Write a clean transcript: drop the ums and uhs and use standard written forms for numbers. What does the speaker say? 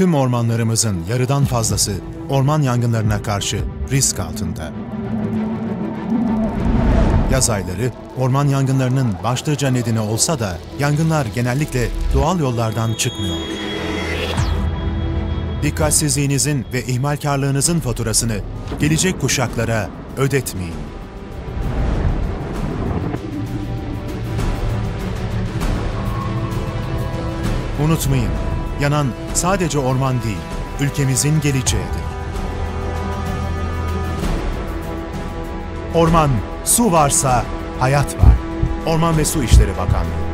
Tüm ormanlarımızın yarıdan fazlası orman yangınlarına karşı risk altında. Yaz ayları orman yangınlarının başlıca nedeni olsa da yangınlar genellikle doğal yollardan çıkmıyor. Dikkatsizliğinizin ve ihmalkarlığınızın faturasını gelecek kuşaklara ödetmeyin. Unutmayın, yanan sadece orman değil, ülkemizin geleceğidir. Orman, su varsa hayat var. Orman ve Su İşleri Bakanlığı.